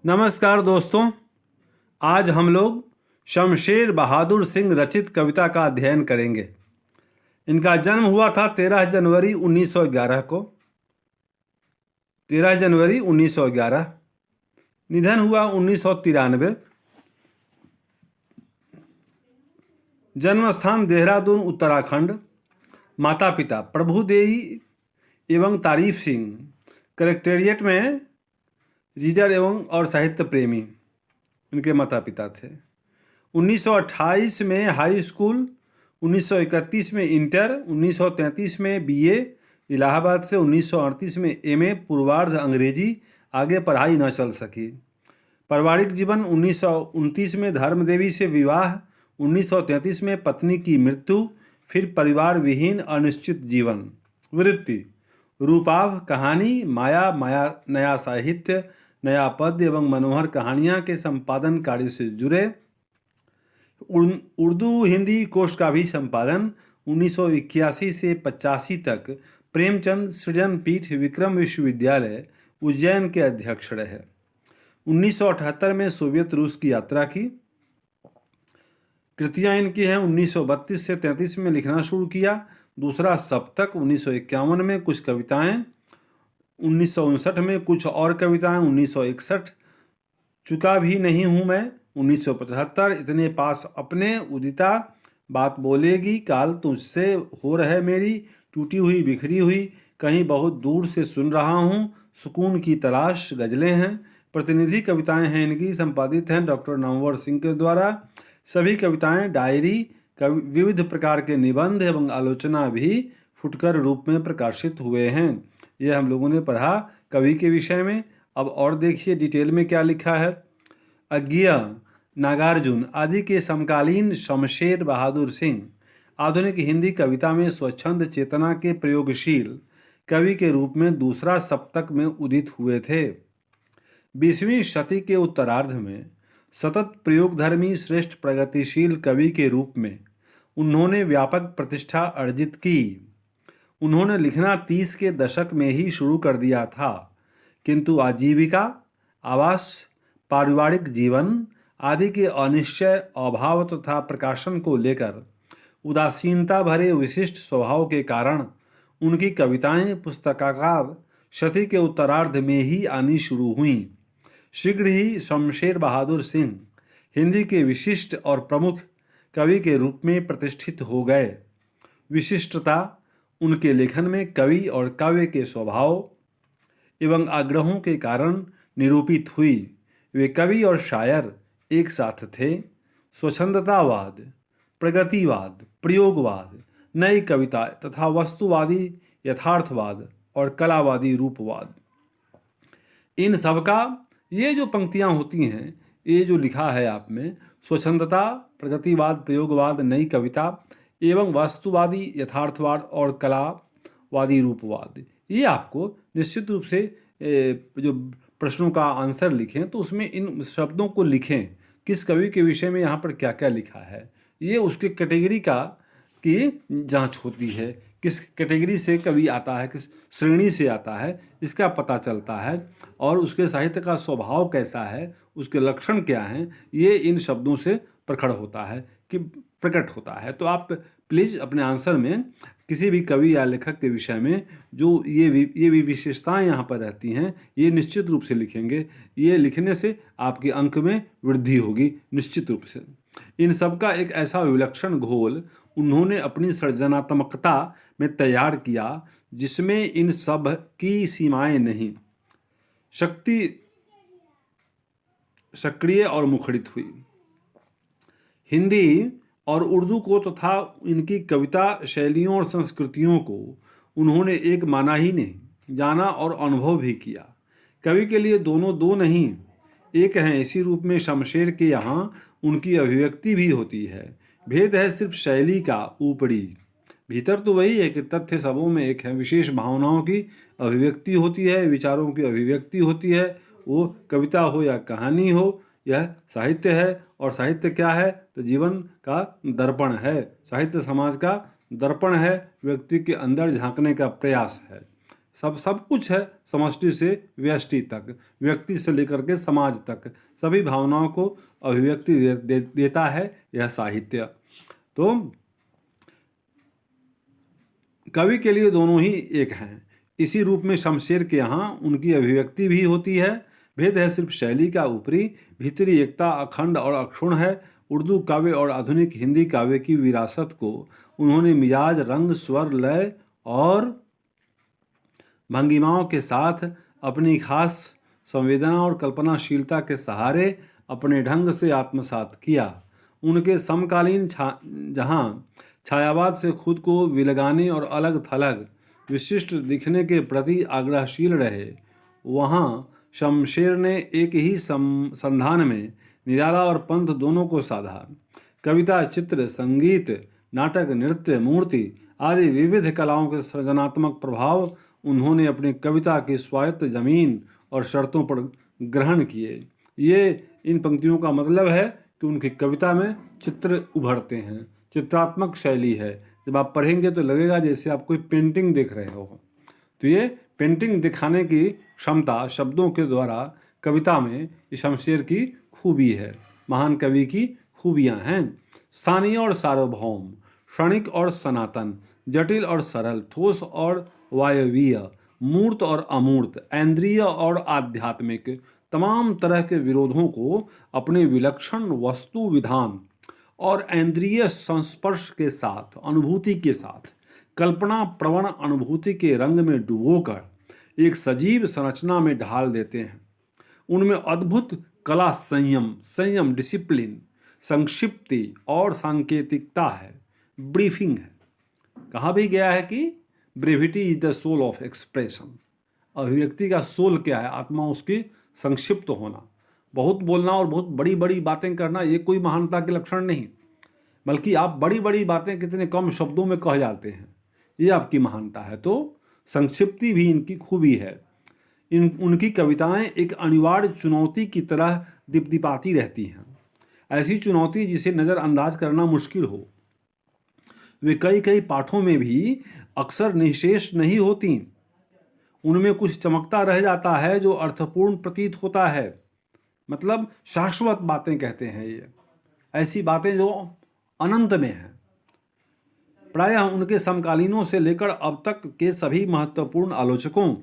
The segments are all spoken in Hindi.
नमस्कार दोस्तों। आज हम लोग शमशेर बहादुर सिंह रचित कविता का अध्ययन करेंगे। इनका जन्म हुआ था 13 जनवरी 1911 को। 13 जनवरी 1911। निधन हुआ 1993। जन्म स्थान देहरादून उत्तराखंड। माता पिता प्रभुदेवी एवं तारीफ सिंह कलेक्टेरिएट में रीडर एवं और साहित्य प्रेमी इनके माता पिता थे। 1928 में हाई स्कूल, 1931 में इंटर, 1933 में बीए इलाहाबाद से, 1938 में एमए पूर्वार्ध अंग्रेजी। आगे पढ़ाई न चल सकी। पारिवारिक जीवन 1929 में धर्मदेवी से विवाह, 1933 में पत्नी की मृत्यु, फिर परिवार विहीन अनिश्चित जीवन। वृत्ति रूपाभ कहानी, माया नया साहित्य, नया पद्य एवं मनोहर कहानियाँ के संपादन कार्य से जुड़े। उर्दू हिंदी कोश का भी संपादन। 1981 से 85 तक प्रेमचंद सृजन पीठ विक्रम विश्वविद्यालय उज्जैन के अध्यक्ष रहे। 1978 में सोवियत रूस की यात्रा की। कृतियाँ इनकी हैं। 1932 से 33 में लिखना शुरू किया। दूसरा सप्तक 1951 में कुछ कविताएं, 1959 में कुछ और कविताएं, 1961 चुका भी नहीं हूँ मैं, 1975 इतने पास अपने, उदिता बात बोलेगी, काल तुझसे हो रहे मेरी, टूटी हुई बिखरी हुई, कहीं बहुत दूर से सुन रहा हूँ, सुकून की तलाश गजलें हैं। प्रतिनिधि कविताएं हैं इनकी, संपादित हैं डॉक्टर नामवर सिंह के द्वारा। सभी कविताएं डायरी, विविध प्रकार के निबंध एवं आलोचना भी फुटकर रूप में प्रकाशित हुए हैं। ये हम लोगों ने पढ़ा कवि के विषय में। अब और देखिए डिटेल में क्या लिखा है। अज्ञेय, नागार्जुन आदि के समकालीन शमशेर बहादुर सिंह आधुनिक हिंदी कविता में स्वच्छंद चेतना के प्रयोगशील कवि के रूप में दूसरा सप्तक में उदित हुए थे। 20वीं शती के उत्तरार्ध में सतत प्रयोगधर्मी श्रेष्ठ प्रगतिशील कवि के रूप में उन्होंने व्यापक प्रतिष्ठा अर्जित की। उन्होंने लिखना 30 के दशक में ही शुरू कर दिया था, किंतु आजीविका, आवास, पारिवारिक जीवन आदि के अनिश्चय अभाव तथा प्रकाशन को लेकर उदासीनता भरे विशिष्ट स्वभाव के कारण उनकी कविताएं पुस्तकाकार शती के उत्तरार्ध में ही आनी शुरू हुईं। शीघ्र ही शमशेर बहादुर सिंह हिंदी के विशिष्ट और प्रमुख कवि के रूप में प्रतिष्ठित हो गए। विशिष्टता उनके लेखन में कवि और काव्य के स्वभाव एवं आग्रहों के कारण निरूपित हुई। वे कवि और शायर एक साथ थे। स्वच्छंदतावाद, प्रगतिवाद, प्रयोगवाद, नई कविता तथा वस्तुवादी यथार्थवाद और कलावादी रूपवाद, इन सबका ये जो पंक्तियाँ होती हैं, ये जो लिखा है आप में, स्वच्छंदता, प्रगतिवाद, प्रयोगवाद, नई कविता एवं वास्तुवादी यथार्थवाद और कलावादी रूपवाद, ये आपको निश्चित रूप से जो प्रश्नों का आंसर लिखें तो उसमें इन शब्दों को लिखें, किस कवि के विषय में यहाँ पर क्या क्या लिखा है। ये उसके कैटेगरी की जांच होती है, किस कैटेगरी से कवि आता है, किस श्रेणी से आता है, इसका पता चलता है। और उसके साहित्य का स्वभाव कैसा है, उसके लक्षण क्या हैं, ये इन शब्दों से प्रकट होता है कि प्रकट होता है। तो आप प्लीज़ अपने आंसर में किसी भी कवि या लेखक के विषय में जो ये भी विशेषताएं यहाँ पर रहती हैं, ये निश्चित रूप से लिखेंगे। ये लिखने से आपके अंक में वृद्धि होगी निश्चित रूप से। इन सब का एक ऐसा विलक्षण घोल उन्होंने अपनी सृजनात्मकता में तैयार किया जिसमें इन सब की सीमाएं नहीं, शक्ति सक्रिय और मुखरित हुई। हिंदी और उर्दू को तथा इनकी कविता शैलियों और संस्कृतियों को उन्होंने एक माना ही नहीं, जाना और अनुभव भी किया। कवि के लिए दोनों दो नहीं, एक हैं। इसी रूप में शमशेर के यहाँ उनकी अभिव्यक्ति भी होती है। भेद है सिर्फ शैली का ऊपरी, भीतर तो वही है कि तथ्य सबों में एक है। विशेष भावनाओं की अभिव्यक्ति होती है, विचारों की अभिव्यक्ति होती है। वो कविता हो या कहानी हो, यह साहित्य है। और साहित्य क्या है? तो जीवन का दर्पण है। साहित्य समाज का दर्पण है, व्यक्ति के अंदर झांकने का प्रयास है। सब कुछ है, समष्टि से व्यष्टि तक, व्यक्ति से लेकर के समाज तक सभी भावनाओं को अभिव्यक्ति देता है यह साहित्य। तो कवि के लिए दोनों ही एक हैं। इसी रूप में शमशेर के यहाँ उनकी अभिव्यक्ति भी होती है। भेद है सिर्फ शैली का, ऊपरी भीतरी एकता अखंड और अक्षुण है। उर्दू काव्य और आधुनिक हिंदी काव्य की विरासत को उन्होंने मिजाज, रंग, स्वर, लय और भंगिमाओं के साथ अपनी खास संवेदना और कल्पनाशीलता के सहारे अपने ढंग से आत्मसात किया। उनके समकालीन जहाँ छायावाद से खुद को विलगाने और अलग थलग विशिष्ट दिखने के प्रति आग्रहशील रहे, वहाँ शमशेर ने एक ही संधान में निराला और पंथ दोनों को साधा। कविता, चित्र, संगीत, नाटक, नृत्य, मूर्ति आदि विविध कलाओं के सृजनात्मक प्रभाव उन्होंने अपनी कविता की स्वायत्त जमीन और शर्तों पर ग्रहण किए। ये इन पंक्तियों का मतलब है कि उनकी कविता में चित्र उभरते हैं, चित्रात्मक शैली है। जब आप पढ़ेंगे तो लगेगा जैसे आप कोई पेंटिंग देख रहे हो। तो ये पेंटिंग दिखाने की क्षमता शब्दों के द्वारा कविता में शमशेर की खूबी है, महान कवि की खूबियाँ हैं। स्थानीय और सार्वभौम, क्षणिक और सनातन, जटिल और सरल, ठोस और वायवीय, मूर्त और अमूर्त, ऐन्द्रिय और आध्यात्मिक, तमाम तरह के विरोधों को अपने विलक्षण वस्तु विधान और ऐन्द्रिय संस्पर्श के साथ, अनुभूति के साथ, कल्पना प्रवण अनुभूति के रंग में डुबोकर एक सजीव संरचना में ढाल देते हैं। उनमें अद्भुत कला, संयम, डिसिप्लिन, संक्षिप्ति और सांकेतिकता है, ब्रीफिंग है। कहा भी गया है कि brevity is the soul of expression. अभिव्यक्ति का सोल क्या है? आत्मा उसकी संक्षिप्त होना। बहुत बोलना और बहुत बड़ी बड़ी बातें करना ये कोई महानता के लक्षण नहीं, बल्कि आप बड़ी बड़ी बातें कितने कम शब्दों में कह जाते हैं, ये आपकी महानता है। तो संक्षिप्ति भी इनकी खूबी है। उनकी कविताएं एक अनिवार्य चुनौती की तरह दीप्तिपाती रहती हैं, ऐसी चुनौती जिसे नज़रअंदाज करना मुश्किल हो। वे कई पाठों में भी अक्सर निःशेष नहीं होती, उनमें कुछ चमकता रह जाता है जो अर्थपूर्ण प्रतीत होता है। मतलब शाश्वत बातें कहते हैं ये, ऐसी बातें जो अनंत में हैं। प्रायः उनके समकालीनों से लेकर अब तक के सभी महत्वपूर्ण आलोचकों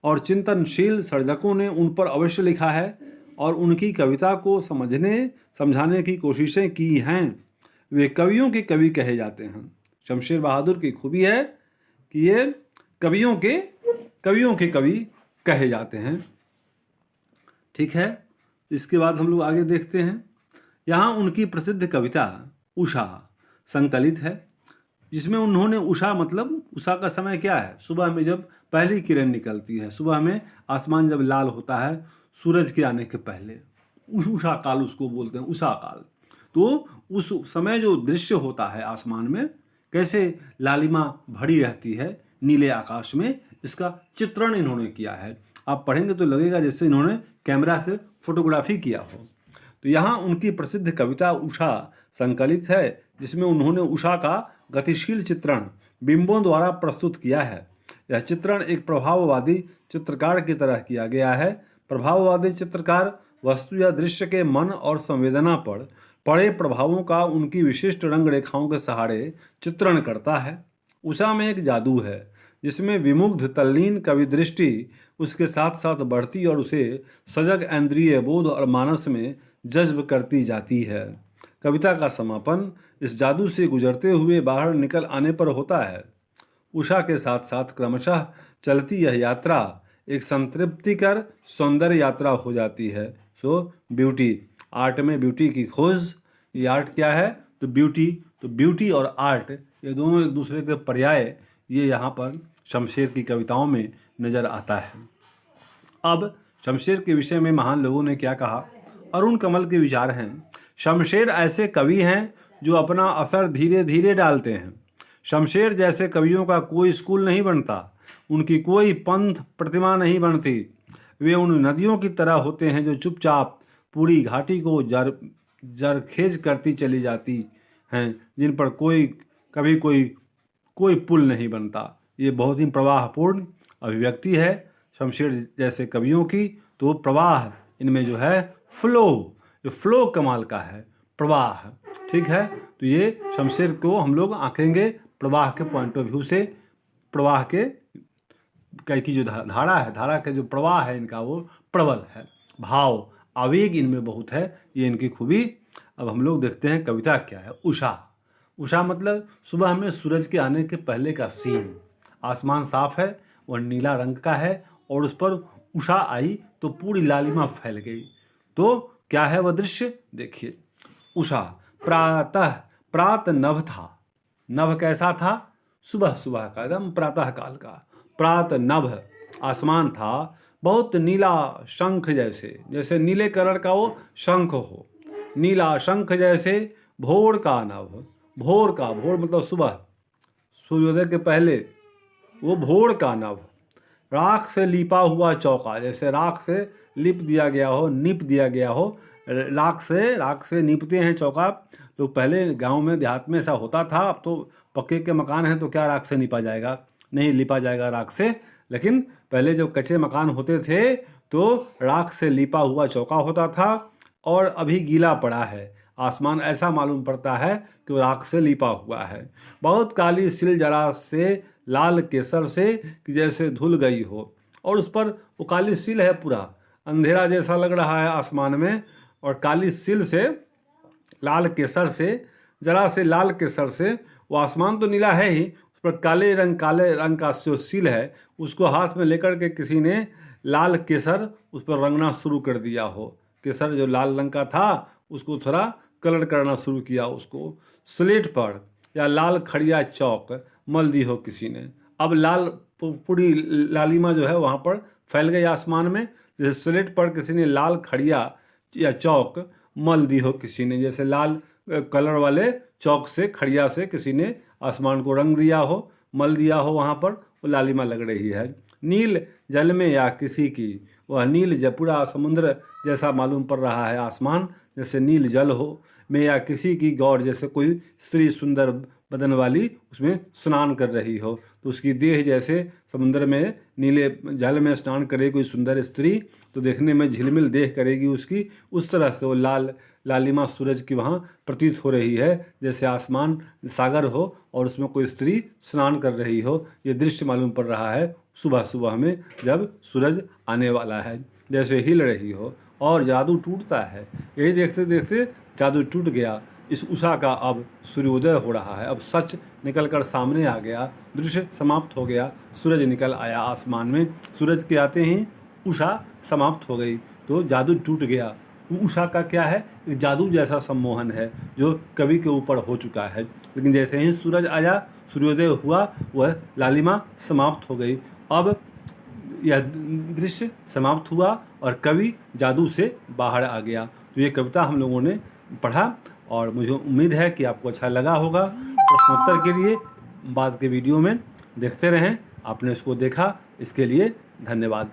और चिंतनशील सर्जकों ने उन पर अवश्य लिखा है और उनकी कविता को समझाने की कोशिशें की हैं। वे कवियों के कवि कहे जाते हैं। शमशेर बहादुर की खूबी है कि ये कवियों के कवि कहे जाते हैं। ठीक है, इसके बाद हम लोग आगे देखते हैं। यहाँ उनकी प्रसिद्ध कविता उषा संकलित है, जिसमें उन्होंने उषा मतलब उषा का समय क्या है? सुबह में जब पहली किरण निकलती है, सुबह में आसमान जब लाल होता है सूरज के आने के पहले, उषा काल उसको बोलते हैं, उषा काल। तो उस समय जो दृश्य होता है आसमान में, कैसे लालिमा भरी रहती है नीले आकाश में, इसका चित्रण इन्होंने किया है। आप पढ़ेंगे तो लगेगा जैसे इन्होंने कैमरा से फोटोग्राफी किया हो। तो यहाँ उनकी प्रसिद्ध कविता उषा संकलित है, जिसमें उन्होंने उषा का गतिशील चित्रण बिंबों द्वारा प्रस्तुत किया है। यह चित्रण एक प्रभाववादी चित्रकार की तरह किया गया है। प्रभाववादी चित्रकार वस्तु या दृश्य के मन और संवेदना पर पड़े प्रभावों का उनकी विशिष्ट रंग रेखाओं के सहारे चित्रण करता है। उषा में एक जादू है जिसमें विमुग्ध तल्लीन कवि दृष्टि उसके साथ साथ बढ़ती और उसे सजग इंद्रिय बोध और मानस में जज्ब करती जाती है। कविता का समापन इस जादू से गुजरते हुए बाहर निकल आने पर होता है। उषा के साथ साथ क्रमशः चलती यह यात्रा एक संतृप्तिकर सौंदर्य यात्रा हो जाती है। सो ब्यूटी, आर्ट में ब्यूटी की खोज। ये आर्ट क्या है? तो ब्यूटी और आर्ट ये दोनों एक दूसरे के पर्याय ये यहाँ पर शमशेर की कविताओं में नज़र आता है। अब शमशेर के विषय में महान लोगों ने क्या कहा? अरुण कमल के विचार हैं, शमशेर ऐसे कवि हैं जो अपना असर धीरे धीरे डालते हैं। शमशेर जैसे कवियों का कोई स्कूल नहीं बनता, उनकी कोई पंथ प्रतिमा नहीं बनती। वे उन नदियों की तरह होते हैं जो चुपचाप पूरी घाटी को जरखेज करती चली जाती हैं, जिन पर कभी कोई पुल नहीं बनता। ये बहुत ही प्रवाहपूर्ण अभिव्यक्ति है शमशेर जैसे कवियों की, तो प्रवाह इनमें जो है फ्लो, जो फ्लो कमाल का है, प्रवाह। ठीक है, तो ये शमशेर को हम लोग आंकेंगे प्रवाह के पॉइंट ऑफ व्यू से। प्रवाह के की जो धारा है, धारा के जो प्रवाह है इनका वो प्रबल है, भाव आवेग इनमें बहुत है, ये इनकी खूबी। अब हम लोग देखते हैं कविता क्या है। उषा। उषा मतलब सुबह में सूरज के आने के पहले का सीन। आसमान साफ है, वह नीला रंग का है और उस पर उषा आई तो पूरी लालिमा फैल गई। तो क्या है वह दृश्य, देखिए। उषा प्रातः, प्रात नभ था। नभ कैसा था, सुबह सुबह का, एकदम प्रातः काल का। प्रात नभ, आसमान था बहुत नीला, शंख जैसे, जैसे नीले कलर का वो शंख हो, नीला शंख जैसे। भोर का नभ, भोर का, भोर मतलब सुबह, सूर्योदय के पहले, वो भोर का नभ। राख से लिपा हुआ चौका, जैसे राख से लिप दिया गया हो, निप दिया गया हो। राख से नीपते हैं चौका। तो पहले गांव में देहात में ऐसा होता था, अब तो पक्के के मकान हैं तो क्या राख से निपा जाएगा, नहीं लिपा जाएगा राख से। लेकिन पहले जब कच्चे मकान होते थे तो राख से लिपा हुआ चौका होता था और अभी गीला पड़ा है, आसमान ऐसा मालूम पड़ता है कि वो राख से लिपा हुआ है। बहुत काली सिल जरा से लाल केसर से कि जैसे धुल गई हो, और उस पर वो काली सिल है, पूरा अंधेरा जैसा लग रहा है आसमान में, और काली सिल से लाल केसर से, जरा से लाल केसर से, वो आसमान तो नीला है ही, उस पर काले रंग का जो सिल है उसको हाथ में लेकर के किसी ने लाल केसर उस पर रंगना शुरू कर दिया हो। केसर जो लाल रंग का था उसको थोड़ा कलर करना शुरू किया, उसको स्लेट पर या लाल खड़िया चौक मल दी हो किसी ने। अब लाल पूरी लालिमा जो है वहाँ पर फैल गई आसमान में, जैसे स्लेट पर किसी ने लाल खड़िया या चौक मल दी हो किसी ने, जैसे लाल कलर वाले चौक से, खड़िया से किसी ने आसमान को रंग दिया हो, मल दिया हो, वहाँ पर वो लालिमा लग रही है। नील जल में या किसी की, वह नील जल, पूरा समुद्र जैसा मालूम पड़ रहा है आसमान, जैसे नील जल हो, में या किसी की गौर, जैसे कोई स्त्री सुंदर बदन वाली उसमें स्नान कर रही हो, तो उसकी देह जैसे समुद्र में नीले जल में स्नान करे कोई सुंदर स्त्री, तो देखने में झिलमिल देह करेगी उसकी, उस तरह से वो लालिमा सूरज की वहाँ प्रतीत हो रही है, जैसे आसमान सागर हो और उसमें कोई स्त्री स्नान कर रही हो। ये दृश्य मालूम पड़ रहा है सुबह सुबह में जब सूरज आने वाला है, जैसे हिल रही हो, और जादू टूटता है। यही देखते देखते जादू टूट गया। इस उषा का अब सूर्योदय हो रहा है, अब सच निकल कर सामने आ गया, दृश्य समाप्त हो गया, सूरज निकल आया आसमान में। सूरज के आते ही उषा समाप्त हो गई, तो जादू टूट गया। उषा का क्या है, एक जादू जैसा सम्मोहन है जो कवि के ऊपर हो चुका है। लेकिन जैसे ही सूरज आया, सूर्योदय हुआ, वह लालिमा समाप्त हो गई। अब यह दृश्य समाप्त हुआ और कवि जादू से बाहर आ गया। तो ये कविता हम लोगों ने पढ़ा और मुझे उम्मीद है कि आपको अच्छा लगा होगा। प्रश्नोत्तर के लिए बाद के वीडियो में देखते रहें। आपने इसको देखा, इसके लिए धन्यवाद।